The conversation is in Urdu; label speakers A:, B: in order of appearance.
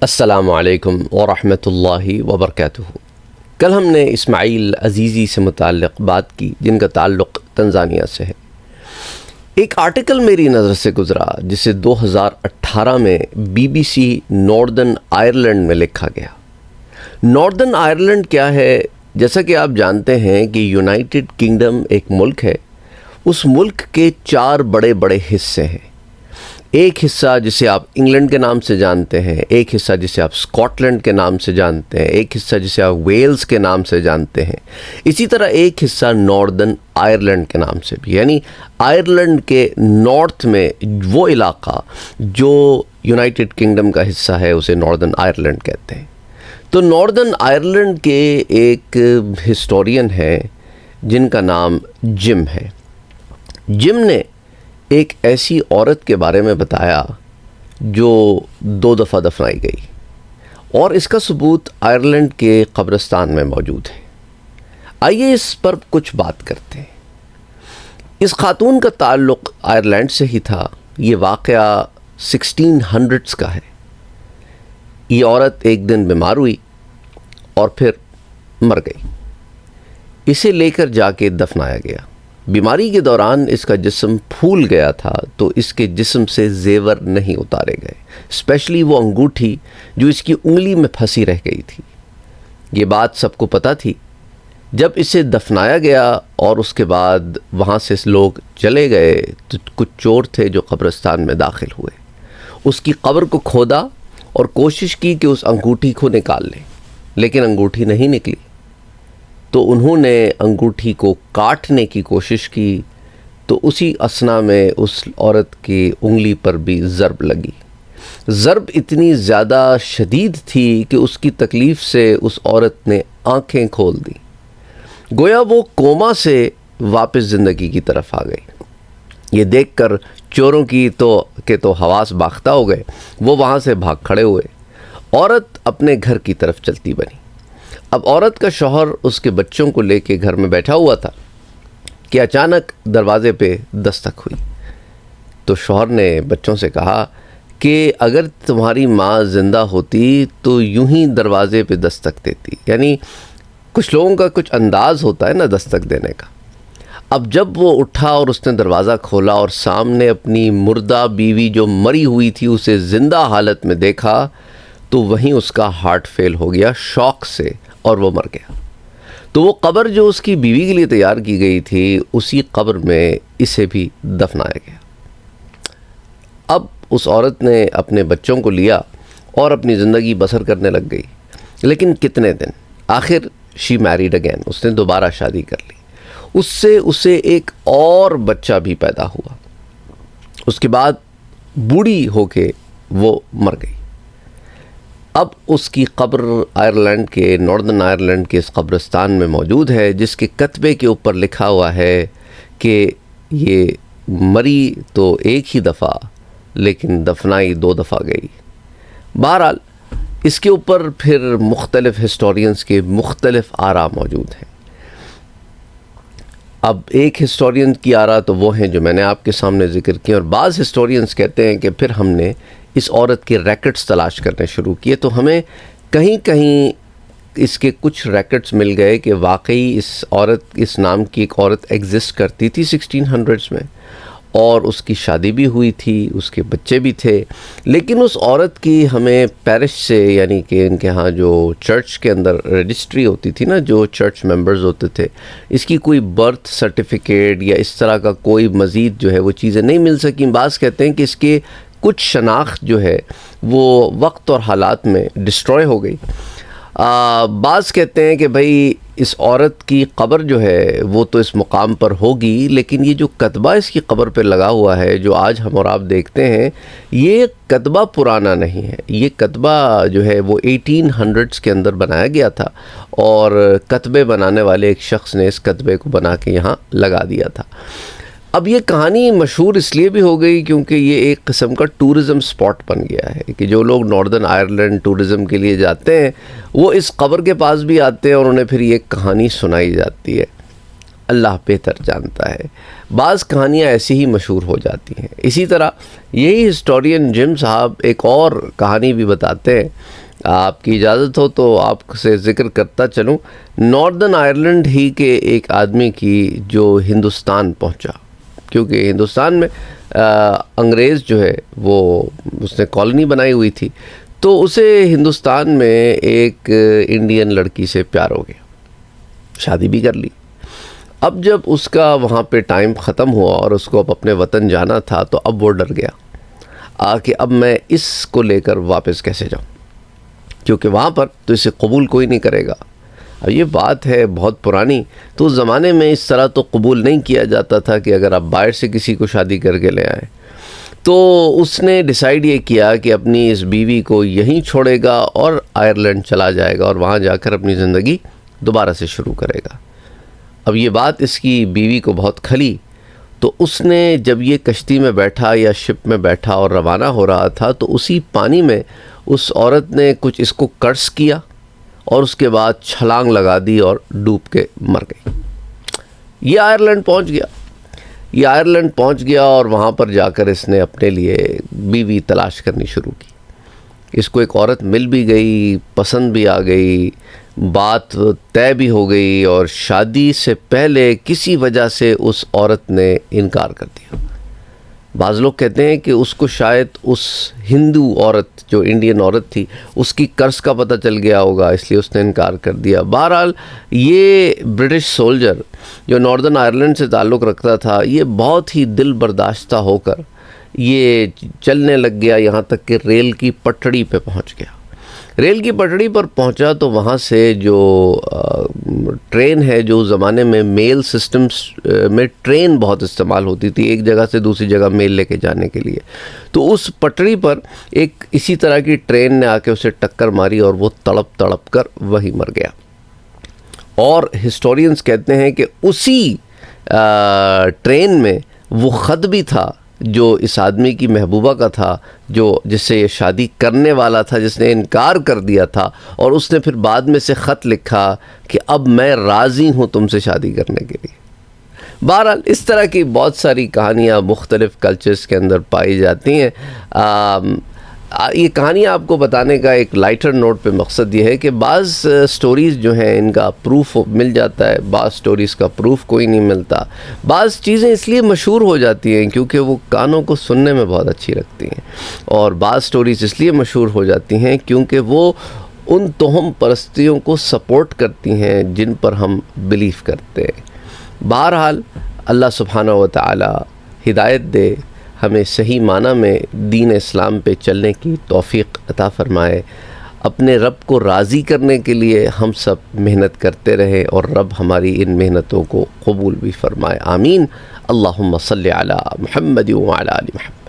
A: السلام علیکم ورحمۃ اللہ وبرکاتہ۔ کل ہم نے اسماعیل عزیزی سے متعلق بات کی جن کا تعلق تنزانیہ سے ہے۔ ایک آرٹیکل میری نظر سے گزرا جسے 2018 میں BBC ناردرن آئرلینڈ میں لکھا گیا۔ ناردرن آئرلینڈ کیا ہے؟ جیسا کہ آپ جانتے ہیں کہ یونائٹڈ کنگڈم ایک ملک ہے۔ اس ملک کے 4 بڑے بڑے حصے ہیں۔ ایک حصہ جسے آپ انگلینڈ کے نام سے جانتے ہیں، ایک حصہ جسے آپ اسکاٹ لینڈ کے نام سے جانتے ہیں، ایک حصہ جسے آپ ویلز کے نام سے جانتے ہیں، اسی طرح ایک حصہ ناردرن آئرلینڈ کے نام سے بھی، یعنی آئرلینڈ کے نارتھ میں وہ علاقہ جو یونائٹڈ کنگڈم کا حصہ ہے اسے ناردرن آئرلینڈ کہتے ہیں۔ تو ناردرن آئرلینڈ کے ایک ہسٹورین ہے جن کا نام جم ہے۔ جم نے ایک ایسی عورت کے بارے میں بتایا جو 2 دفعہ دفنائی گئی، اور اس کا ثبوت آئرلینڈ کے قبرستان میں موجود ہے۔ آئیے اس پر کچھ بات کرتے ہیں۔ اس خاتون کا تعلق آئرلینڈ سے ہی تھا۔ یہ واقعہ 1600s کا ہے۔ یہ عورت ایک دن بیمار ہوئی اور پھر مر گئی۔ اسے لے کر جا کے دفنایا گیا۔ بیماری کے دوران اس کا جسم پھول گیا تھا تو اس کے جسم سے زیور نہیں اتارے گئے، اسپیشلی وہ انگوٹھی جو اس کی انگلی میں پھنسی رہ گئی تھی۔ یہ بات سب کو پتہ تھی۔ جب اسے دفنایا گیا اور اس کے بعد وہاں سے لوگ چلے گئے تو کچھ چور تھے جو قبرستان میں داخل ہوئے۔ اس کی قبر کو کھودا اور کوشش کی کہ اس انگوٹھی کو نکال لیں، لیکن انگوٹھی نہیں نکلی۔ تو انہوں نے انگوٹھی کو کاٹنے کی کوشش کی تو اسی اثنا میں اس عورت کی انگلی پر بھی ضرب لگی۔ ضرب اتنی زیادہ شدید تھی کہ اس کی تکلیف سے اس عورت نے آنکھیں کھول دیں، گویا وہ کوما سے واپس زندگی کی طرف آ گئی۔ یہ دیکھ کر چوروں کی تو حواس باختہ ہو گئے۔ وہ وہاں سے بھاگ کھڑے ہوئے۔ عورت اپنے گھر کی طرف چلتی بنی۔ اب عورت کا شوہر اس کے بچوں کو لے کے گھر میں بیٹھا ہوا تھا کہ اچانک دروازے پہ دستک ہوئی۔ تو شوہر نے بچوں سے کہا کہ اگر تمہاری ماں زندہ ہوتی تو یوں ہی دروازے پہ دستک دیتی، یعنی کچھ لوگوں کا کچھ انداز ہوتا ہے نا دستک دینے کا۔ اب جب وہ اٹھا اور اس نے دروازہ کھولا اور سامنے اپنی مردہ بیوی جو مری ہوئی تھی اسے زندہ حالت میں دیکھا تو وہیں اس کا ہارٹ فیل ہو گیا شوق سے، اور وہ مر گیا۔ تو وہ قبر جو اس کی بیوی کے لیے تیار کی گئی تھی اسی قبر میں اسے بھی دفنایا گیا۔ اب اس عورت نے اپنے بچوں کو لیا اور اپنی زندگی بسر کرنے لگ گئی، لیکن کتنے دن؟ آخر شی میریڈ اگین، اس نے دوبارہ شادی کر لی۔ اس سے اسے ایک اور بچہ بھی پیدا ہوا۔ اس کے بعد بوڑھی ہو کے وہ مر گئی۔ اب اس کی قبر آئرلینڈ کے ناردرن آئرلینڈ کے اس قبرستان میں موجود ہے، جس کے کتبے کے اوپر لکھا ہوا ہے کہ یہ مری تو ایک ہی دفعہ لیکن دفنائی 2 دفعہ گئی۔ بہرحال اس کے اوپر پھر مختلف ہسٹورینز کے مختلف آراء موجود ہیں۔ اب ایک ہسٹورین کی آراء تو وہ ہیں جو میں نے آپ کے سامنے ذکر کی، اور بعض ہسٹورینز کہتے ہیں کہ پھر ہم نے اس عورت کے ریکٹس تلاش کرنے شروع کیے تو ہمیں کہیں کہیں اس کے کچھ ریکٹس مل گئے کہ واقعی اس نام کی ایک عورت ایگزسٹ کرتی تھی 1600s میں، اور اس کی شادی بھی ہوئی تھی، اس کے بچے بھی تھے، لیکن اس عورت کی ہمیں پیرش سے، یعنی کہ ان کے ہاں جو چرچ کے اندر رجسٹری ہوتی تھی نا، جو چرچ ممبرز ہوتے تھے، اس کی کوئی برتھ سرٹیفکیٹ یا اس طرح کا کوئی مزید جو ہے وہ چیزیں نہیں مل سکیں۔ بعض کہتے ہیں کہ اس کے کچھ شناخت جو ہے وہ وقت اور حالات میں ڈسٹروائے ہو گئی۔ بعض کہتے ہیں کہ بھئی اس عورت کی قبر جو ہے وہ تو اس مقام پر ہوگی، لیکن یہ جو کتبہ اس کی قبر پہ لگا ہوا ہے جو آج ہم اور آپ دیکھتے ہیں، یہ کتبہ پرانا نہیں ہے۔ یہ کتبہ جو ہے وہ 1800s کے اندر بنایا گیا تھا، اور کتبے بنانے والے ایک شخص نے اس کتبے کو بنا کے یہاں لگا دیا تھا۔ اب یہ کہانی مشہور اس لیے بھی ہو گئی کیونکہ یہ ایک قسم کا ٹورزم سپاٹ بن گیا ہے کہ جو لوگ ناردرن آئرلینڈ ٹورزم کے لیے جاتے ہیں وہ اس قبر کے پاس بھی آتے ہیں اور انہیں پھر یہ کہانی سنائی جاتی ہے۔ اللہ بہتر جانتا ہے. بعض کہانیاں ایسی ہی مشہور ہو جاتی ہیں. اسی طرح یہی ہسٹورین جم صاحب ایک اور کہانی بھی بتاتے ہیں. آپ کی اجازت ہو تو آپ سے ذکر کرتا چلوں ناردن آئرلینڈ ہی کے ایک آدمی کی جو ہندوستان پہنچا، کیونکہ ہندوستان میں انگریز جو ہے وہ اس نے کالونی بنائی ہوئی تھی، تو اسے ہندوستان میں ایک انڈین لڑکی سے پیار ہو گیا، شادی بھی کر لی. اب جب اس کا وہاں پہ ٹائم ختم ہوا اور اس کو اب اپنے وطن جانا تھا تو اب وہ ڈر گیا کہ اب میں اس کو لے کر واپس کیسے جاؤں، کیونکہ وہاں پر تو اسے قبول کوئی نہیں کرے گا. اب یہ بات ہے بہت پرانی، تو اس زمانے میں اس طرح تو قبول نہیں کیا جاتا تھا کہ اگر آپ باہر سے کسی کو شادی کر کے لے آئیں. تو اس نے ڈیسائیڈ یہ کیا کہ اپنی اس بیوی کو یہیں چھوڑے گا اور آئرلینڈ چلا جائے گا اور وہاں جا کر اپنی زندگی دوبارہ سے شروع کرے گا. اب یہ بات اس کی بیوی کو بہت کھلی، تو اس نے جب یہ کشتی میں بیٹھا یا شپ میں بیٹھا اور روانہ ہو رہا تھا تو اسی پانی میں اس عورت نے کچھ اس کو کرس کیا اور اس کے بعد چھلانگ لگا دی اور ڈوب کے مر گئی. یہ آئرلینڈ پہنچ گیا اور وہاں پر جا کر اس نے اپنے لیے بیوی تلاش کرنی شروع کی. اس کو ایک عورت مل بھی گئی، پسند بھی آ گئی، بات طے بھی ہو گئی، اور شادی سے پہلے کسی وجہ سے اس عورت نے انکار کر دیا. بعض لوگ کہتے ہیں کہ اس کو شاید اس ہندو عورت جو انڈین عورت تھی اس کی قرض کا پتہ چل گیا ہوگا، اس لیے اس نے انکار کر دیا. بہرحال یہ برٹش سولجر جو ناردن آئرلینڈ سے تعلق رکھتا تھا یہ بہت ہی دل برداشتہ ہو کر یہ چلنے لگ گیا، یہاں تک کہ ریل کی پٹڑی پہ پہنچ گیا. ریل کی پٹڑی پر پہنچا تو وہاں سے جو ٹرین ہے، جو زمانے میں میل سسٹمز میں ٹرین بہت استعمال ہوتی تھی ایک جگہ سے دوسری جگہ میل لے کے جانے کے لیے، تو اس پٹڑی پر ایک اسی طرح کی ٹرین نے آ کے اسے ٹکر ماری اور وہ تڑپ کر وہی مر گیا. اور ہسٹورینز کہتے ہیں کہ اسی ٹرین میں وہ خط بھی تھا جو اس آدمی کی محبوبہ کا تھا، جو جس سے یہ شادی کرنے والا تھا، جس نے انکار کر دیا تھا، اور اس نے پھر بعد میں سے خط لکھا کہ اب میں راضی ہوں تم سے شادی کرنے کے لیے. بہرحال اس طرح کی بہت ساری کہانیاں مختلف کلچرز کے اندر پائی جاتی ہیں. یہ کہانیاں آپ کو بتانے کا ایک لائٹر نوٹ پہ مقصد یہ ہے کہ بعض سٹوریز جو ہیں ان کا پروف مل جاتا ہے، بعض سٹوریز کا پروف کوئی نہیں ملتا. بعض چیزیں اس لیے مشہور ہو جاتی ہیں کیونکہ وہ کانوں کو سننے میں بہت اچھی لگتی ہیں، اور بعض سٹوریز اس لیے مشہور ہو جاتی ہیں کیونکہ وہ ان توہم پرستیوں کو سپورٹ کرتی ہیں جن پر ہم بلیف کرتے ہیں. بہرحال اللہ سبحانہ و تعالی ہدایت دے، ہمیں صحیح معنی میں دین اسلام پہ چلنے کی توفیق عطا فرمائے. اپنے رب کو راضی کرنے کے لیے ہم سب محنت کرتے رہیں اور رب ہماری ان محنتوں کو قبول بھی فرمائے. آمین. اللہم صلی علی محمد وعلی آل محمد.